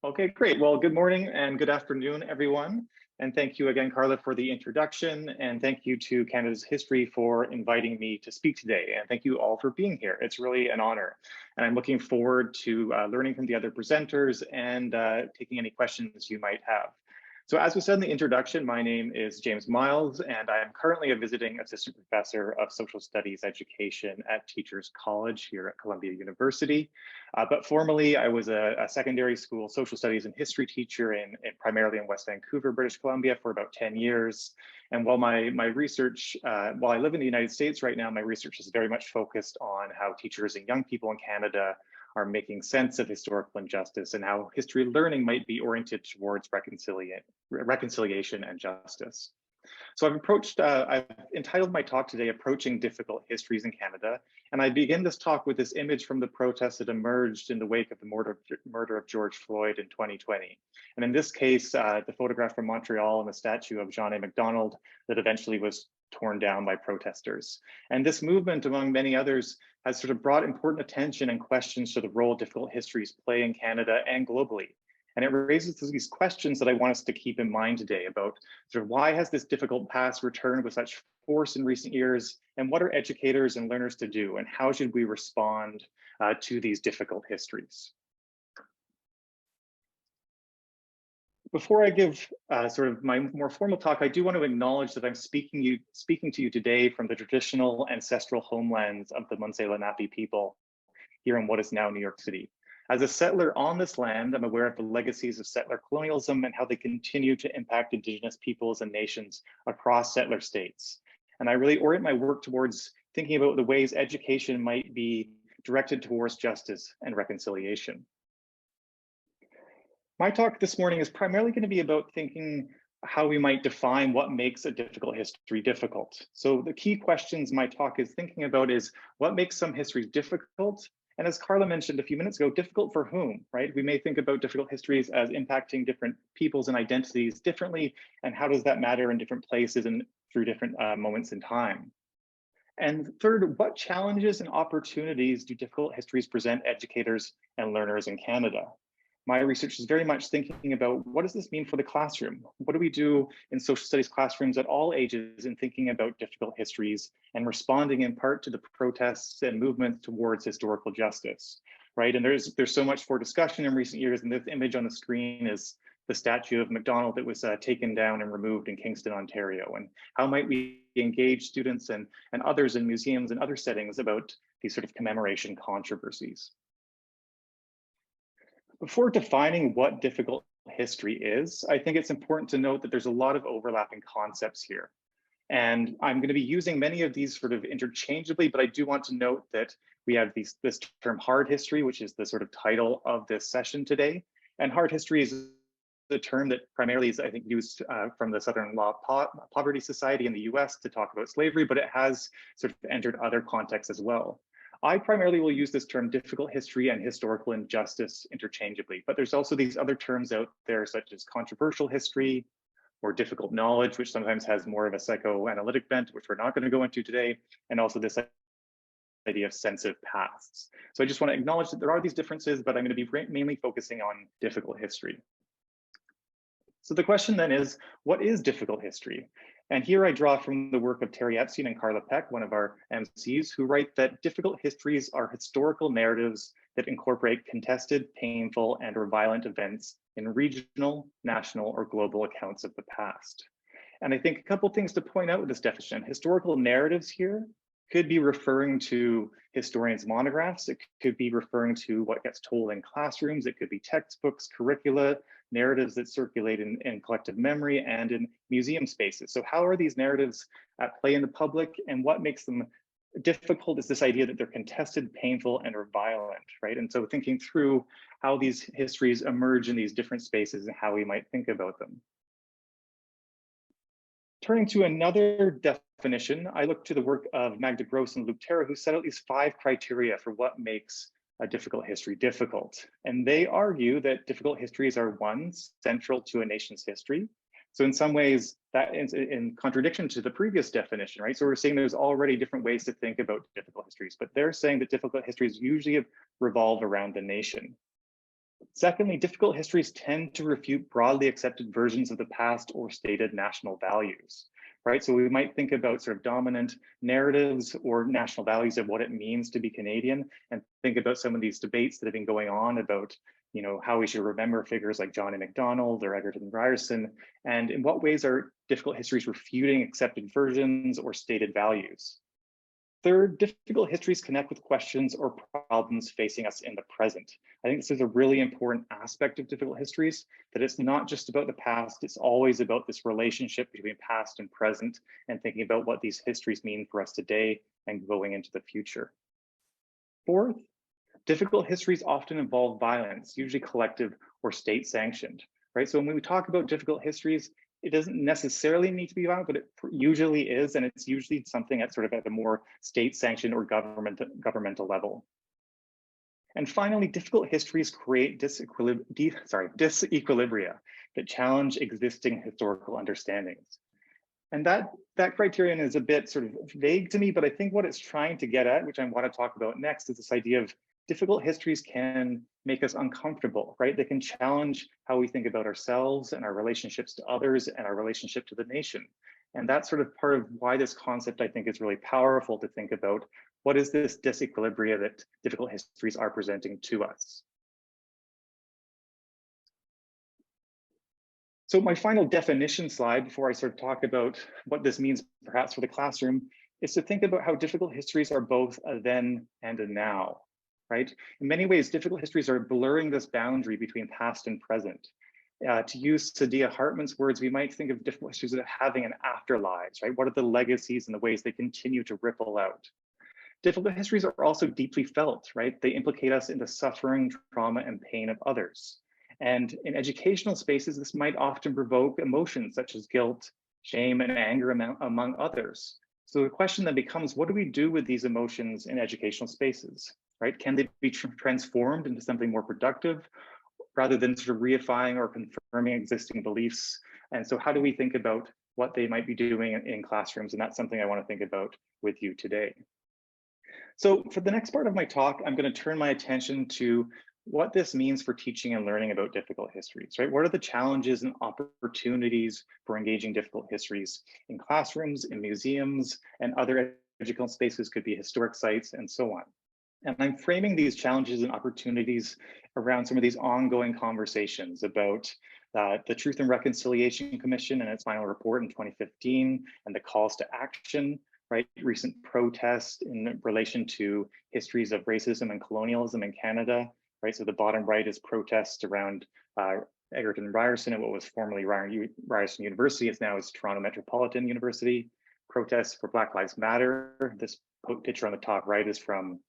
Okay, great. Well, good morning and good afternoon, everyone. And thank you again, Carla, for the introduction. And thank you to Canada's History for inviting me to speak today. And thank you all for being here. It's really an honor. And I'm looking forward to learning from the other presenters and taking any questions you might have. So as we said in the introduction, my name is James Miles, and I am currently a visiting assistant professor of social studies education at Teachers College here at Columbia University. But formerly, I was a secondary school social studies and history teacher primarily in West Vancouver, British Columbia for about 10 years. And while my research, while I live in the United States right now, my research is very much focused on how teachers and young people in Canada are making sense of historical injustice and how history learning might be oriented towards reconciliation and justice. So I've entitled my talk today, Approaching Difficult Histories in Canada. And I begin this talk with this image from the protests that emerged in the wake of the murder of George Floyd in 2020. And in this case, the photograph from Montreal and the statue of John A. Macdonald that eventually was torn down by protesters. And this movement, among many others, has sort of brought important attention and questions to the role difficult histories play in Canada and globally. And it raises these questions that I want us to keep in mind today about sort of why has this difficult past returned with such force in recent years, and what are educators and learners to do, and how should we respond to these difficult histories? Before I give sort of my more formal talk, I do want to acknowledge that I'm speaking to you today from the traditional ancestral homelands of the Munsee Lenape people here in what is now New York City. As a settler on this land, I'm aware of the legacies of settler colonialism and how they continue to impact Indigenous peoples and nations across settler states. And I really orient my work towards thinking about the ways education might be directed towards justice and reconciliation. My talk this morning is primarily going to be about thinking how we might define what makes a difficult history difficult. So the key questions my talk is thinking about is what makes some histories difficult? And as Carla mentioned a few minutes ago, difficult for whom, right? We may think about difficult histories as impacting different peoples and identities differently, and how does that matter in different places and through different moments in time? And third, what challenges and opportunities do difficult histories present educators and learners in Canada? My research is very much thinking about what does this mean for the classroom? What do we do in social studies classrooms at all ages in thinking about difficult histories and responding in part to the protests and movements towards historical justice, right? And there's so much for discussion in recent years, and this image on the screen is the statue of Macdonald that was taken down and removed in Kingston, Ontario. And how might we engage students and others in museums and other settings about these sort of commemoration controversies? Before defining what difficult history is, I think it's important to note that there's a lot of overlapping concepts here. And I'm going to be using many of these sort of interchangeably, but I do want to note that we have this term hard history, which is the sort of title of this session today. And hard history is the term that primarily is, I think, used from the Southern Law Poverty Society in the US to talk about slavery, but it has sort of entered other contexts as well. I primarily will use this term difficult history and historical injustice interchangeably, but there's also these other terms out there such as controversial history or difficult knowledge, which sometimes has more of a psychoanalytic bent, which we're not going to go into today, and also this idea of sensitive pasts. So I just want to acknowledge that there are these differences, but I'm going to be mainly focusing on difficult history. So the question then is, what is difficult history? And here I draw from the work of Terry Epstein and Carla Peck, one of our MCs, who write that difficult histories are historical narratives that incorporate contested, painful, and or violent events in regional, national, or global accounts of the past. And I think a couple things to point out with this definition. Historical narratives here could be referring to historians' monographs. It could be referring to what gets told in classrooms. It could be textbooks, curricula, narratives that circulate in collective memory and in museum spaces. So how are these narratives at play in the public, and what makes them difficult is this idea that they're contested, painful, and or violent, right? And so thinking through how these histories emerge in these different spaces and how we might think about them. Turning to another definition, I look to the work of Magda Gross and Luc Terra, who set out these 5 criteria for what makes a difficult history difficult. And they argue that difficult histories are, 1, central to a nation's history. So in some ways, that is in contradiction to the previous definition, right? So we're saying there's already different ways to think about difficult histories, but they're saying that difficult histories usually revolve around the nation. Secondly, difficult histories tend to refute broadly accepted versions of the past or stated national values, right? So we might think about sort of dominant narratives or national values of what it means to be Canadian, and think about some of these debates that have been going on about, how we should remember figures like John A. Macdonald or Egerton Ryerson, and in what ways are difficult histories refuting accepted versions or stated values. Third, difficult histories connect with questions or problems facing us in the present. I think this is a really important aspect of difficult histories, that it's not just about the past, it's always about this relationship between past and present, and thinking about what these histories mean for us today and going into the future. Fourth, difficult histories often involve violence, usually collective or state sanctioned, right? So when we talk about difficult histories, it doesn't necessarily need to be violent, but it usually is, and it's usually something at sort of at a more state sanctioned or governmental level. And finally, difficult histories create disequilibria that challenge existing historical understandings. And that criterion is a bit sort of vague to me, but I think what it's trying to get at, which I want to talk about next, is this idea of difficult histories can make us uncomfortable, right? They can challenge how we think about ourselves and our relationships to others and our relationship to the nation. And that's sort of part of why this concept, I think, is really powerful to think about. What is this disequilibria that difficult histories are presenting to us? So my final definition slide before I sort of talk about what this means perhaps for the classroom is to think about how difficult histories are both a then and a now, right? In many ways, difficult histories are blurring this boundary between past and present. To use Saidiya Hartman's words, we might think of difficult histories as having an afterlives, right? What are the legacies and the ways they continue to ripple out? Difficult histories are also deeply felt, right? They implicate us in the suffering, trauma, and pain of others. And in educational spaces, this might often provoke emotions such as guilt, shame, and anger among others. So the question then becomes, what do we do with these emotions in educational spaces, right? Can they be transformed into something more productive rather than sort of reifying or confirming existing beliefs? And so how do we think about what they might be doing in classrooms? And that's something I want to think about with you today. So for the next part of my talk, I'm going to turn my attention to what this means for teaching and learning about difficult histories, right? What are the challenges and opportunities for engaging difficult histories in classrooms, in museums, and other educational spaces, could be historic sites, and so on. And I'm framing these challenges and opportunities around some of these ongoing conversations about the Truth and Reconciliation Commission and its final report in 2015, and the calls to action, right? Recent protests in relation to histories of racism and colonialism in Canada, right? So the bottom right is protests around Egerton Ryerson at what was formerly Ryerson University. It's now is Toronto Metropolitan University. Protests for Black Lives Matter. This picture on the top right is from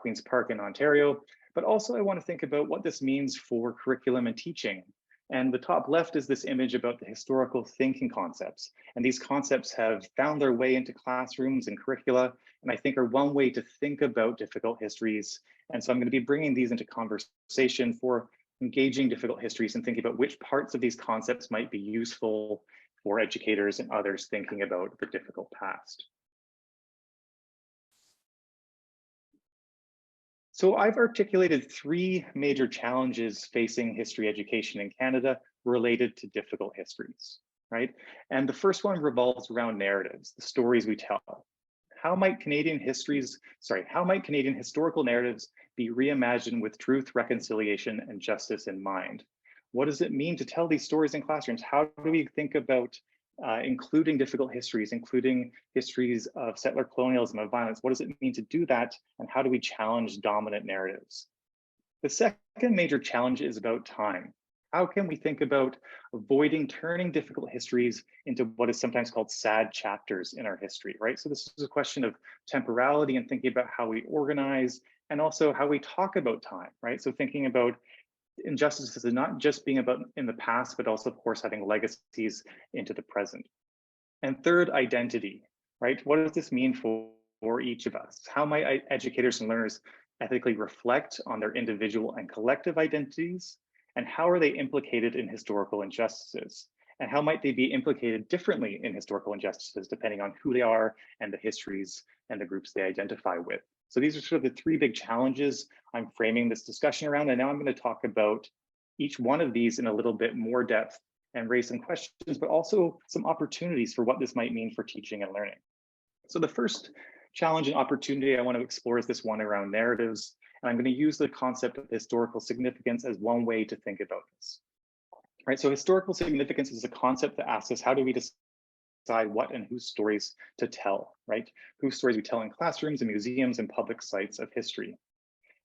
Queen's Park in Ontario. But also I want to think about what this means for curriculum and teaching. And the top left is this image about the historical thinking concepts. And these concepts have found their way into classrooms and curricula, and I think are one way to think about difficult histories. And so I'm going to be bringing these into conversation for engaging difficult histories and thinking about which parts of these concepts might be useful for educators and others thinking about the difficult past. So I've articulated three major challenges facing history education in Canada related to difficult histories, right? And the first one revolves around narratives, the stories we tell. How might Canadian historical narratives be reimagined with truth, reconciliation, and justice in mind? What does it mean to tell these stories in classrooms? How do we think about including difficult histories, including histories of settler colonialism, of violence? What does it mean to do that? And how do we challenge dominant narratives? The second major challenge is about time. How can we think about avoiding turning difficult histories into what is sometimes called sad chapters in our history, right? So this is a question of temporality and thinking about how we organize and also how we talk about time, right? So thinking about injustices is not just being about in the past, but also, of course, having legacies into the present. And third, identity, right? What does this mean for each of us? How might educators and learners ethically reflect on their individual and collective identities? And how are they implicated in historical injustices? And how might they be implicated differently in historical injustices depending on who they are and the histories and the groups they identify with? So these are sort of the three big challenges I'm framing this discussion around. And now I'm going to talk about each one of these in a little bit more depth and raise some questions, but also some opportunities for what this might mean for teaching and learning. So the first challenge and opportunity I want to explore is this one around narratives. And I'm going to use the concept of historical significance as one way to think about this. Right, so historical significance is a concept that asks us, how do we decide what and whose stories to tell, right? Whose stories we tell in classrooms and museums and public sites of history.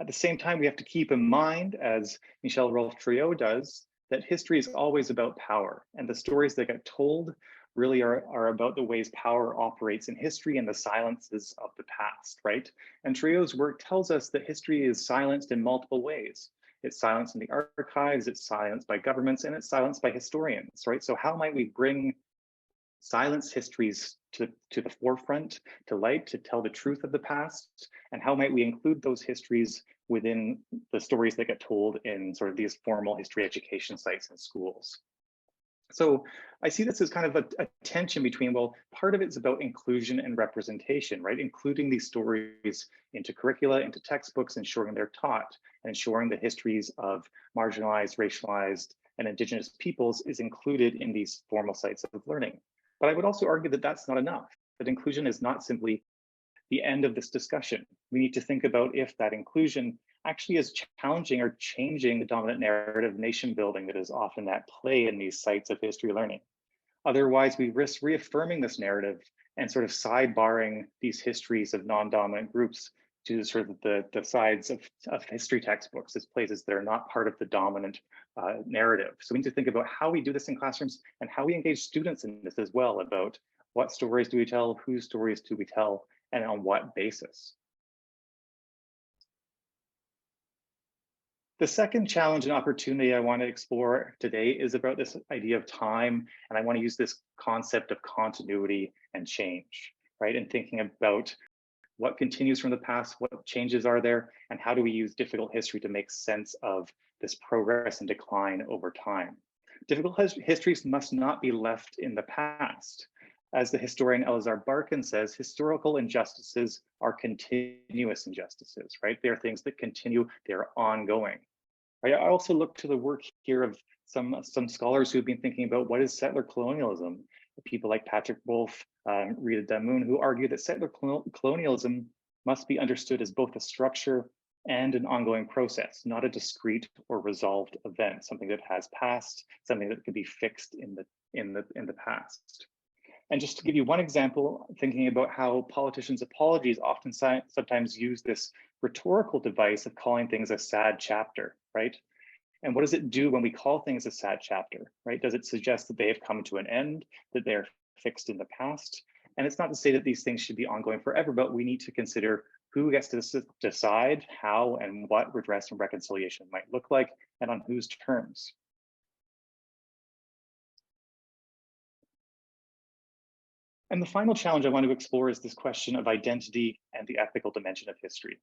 At the same time, we have to keep in mind, as Michel Rolph-Trouillot does, that history is always about power, and the stories that get told really are about the ways power operates in history and the silences of the past, right? And Trouillot's work tells us that history is silenced in multiple ways. It's silenced in the archives, it's silenced by governments, and it's silenced by historians, right? So how might we bring silenced histories to the forefront, to light, to tell the truth of the past? And how might we include those histories within the stories that get told in sort of these formal history education sites and schools? So I see this as kind of a tension between, well, part of it's about inclusion and representation, right? Including these stories into curricula, into textbooks, ensuring they're taught, and ensuring the histories of marginalized, racialized, and Indigenous peoples is included in these formal sites of learning. But I would also argue that that's not enough, that inclusion is not simply the end of this discussion. We need to think about if that inclusion actually is challenging or changing the dominant narrative nation building that is often at play in these sites of history learning. Otherwise, we risk reaffirming this narrative and sort of sidebarring these histories of non-dominant groups to sort of the sides of history textbooks as places that are not part of the dominant narrative. So we need to think about how we do this in classrooms and how we engage students in this as well, about what stories do we tell, whose stories do we tell, and on what basis. The second challenge and opportunity I want to explore today is about this idea of time, and I want to use this concept of continuity and change, right? And thinking about what continues from the past, what changes are there, and how do we use difficult history to make sense of this progress and decline over time. Difficult histories must not be left in the past. As the historian Elazar Barkan says, historical injustices are continuous injustices, right? They are things that continue, they're ongoing. Right? I also look to the work here of some scholars who've been thinking about what is settler colonialism. People like Patrick Wolf, Rita Damoun, who argue that settler colonialism must be understood as both a structure and an ongoing process, not a discrete or resolved event, something that has passed, something that could be fixed in the past. And just to give you one example, thinking about how politicians' apologies often sometimes use this rhetorical device of calling things a sad chapter, right? And what does it do when we call things a sad chapter, right? Does it suggest that they have come to an end, that they're fixed in the past? And it's not to say that these things should be ongoing forever, but we need to consider who gets to decide how and what redress and reconciliation might look like, and on whose terms. And the final challenge I want to explore is this question of identity and the ethical dimension of history,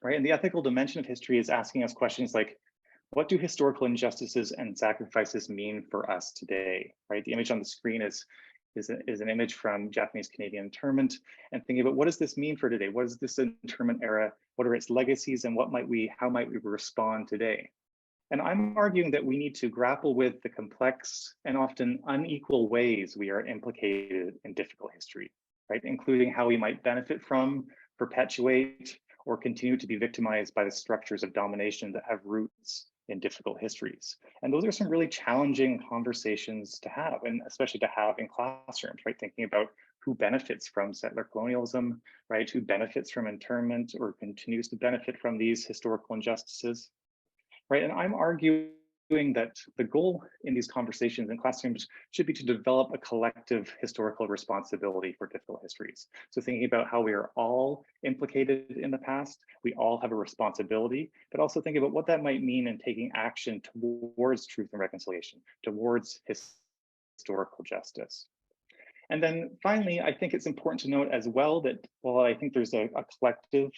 right? And the ethical dimension of history is asking us questions like, what do historical injustices and sacrifices mean for us today, right? The image on the screen is an image from Japanese Canadian internment, and thinking about what does this mean for today? What is this internment era? What are its legacies, and how might we respond today? And I'm arguing that we need to grapple with the complex and often unequal ways we are implicated in difficult history, right? Including how we might benefit from, perpetuate, or continue to be victimized by the structures of domination that have roots in difficult histories. And those are some really challenging conversations to have, and especially to have in classrooms, right? Thinking about who benefits from settler colonialism, right? Who benefits from internment or continues to benefit from these historical injustices, right? And I'm arguing that the goal in these conversations in classrooms should be to develop a collective historical responsibility for difficult histories. So thinking about how we are all implicated in the past, we all have a responsibility, but also thinking about what that might mean in taking action towards truth and reconciliation, towards historical justice. And then finally, I think it's important to note as well that while I think there's a collective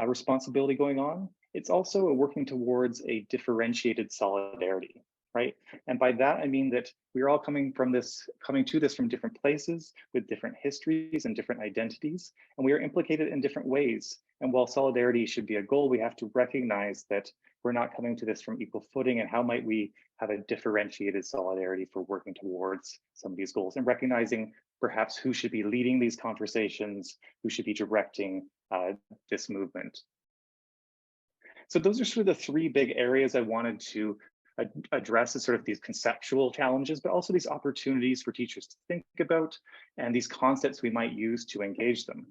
responsibility going on, it's also a working towards a differentiated solidarity, right? And by that, I mean that we're all coming to this from different places with different histories and different identities, and we are implicated in different ways. And while solidarity should be a goal, we have to recognize that we're not coming to this from equal footing, and how might we have a differentiated solidarity for working towards some of these goals, and recognizing perhaps who should be leading these conversations, who should be directing this movement. So those are sort of the three big areas I wanted to address, as sort of these conceptual challenges, but also these opportunities for teachers to think about, and these concepts we might use to engage them.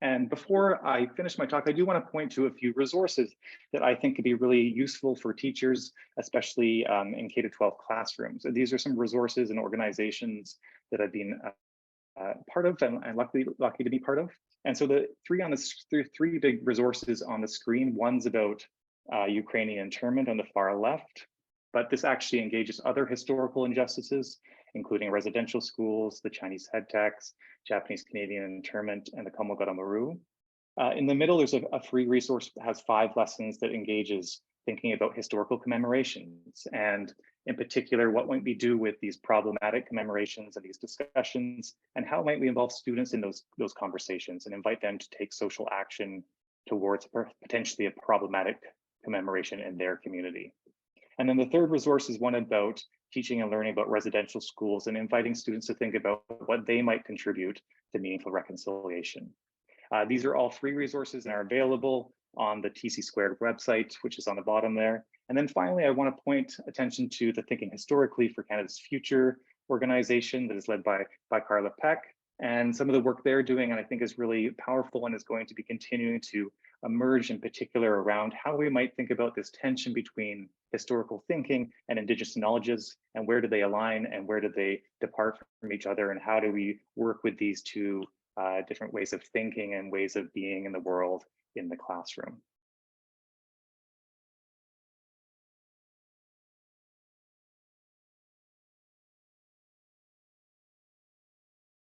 And before I finish my talk, I do want to point to a few resources that I think could be really useful for teachers, especially in K-12 classrooms. And these are some resources and organizations that I've been part of and lucky to be part of. And so the three big resources on the screen. One's about Ukrainian internment on the far left, but this actually engages other historical injustices, including residential schools, the Chinese head tax, Japanese Canadian internment, and the Komogoro Maru. In the middle, there's a free resource that has 5 lessons that engages thinking about historical commemorations, and in particular, what might we do with these problematic commemorations and these discussions, and how might we involve students in those conversations and invite them to take social action towards potentially a problematic commemoration in their community. And then the third resource is one about teaching and learning about residential schools and inviting students to think about what they might contribute to meaningful reconciliation. These are all free resources and are available on the TC Squared website, which is on the bottom there. And then finally, I want to point attention to the Thinking Historically for Canada's Future organization that is led by Carla Peck. And some of the work they're doing, and I think is really powerful and is going to be continuing to emerge, in particular around how we might think about this tension between historical thinking and Indigenous knowledges, and where do they align and where do they depart from each other, and how do we work with these two different ways of thinking and ways of being in the world in the classroom.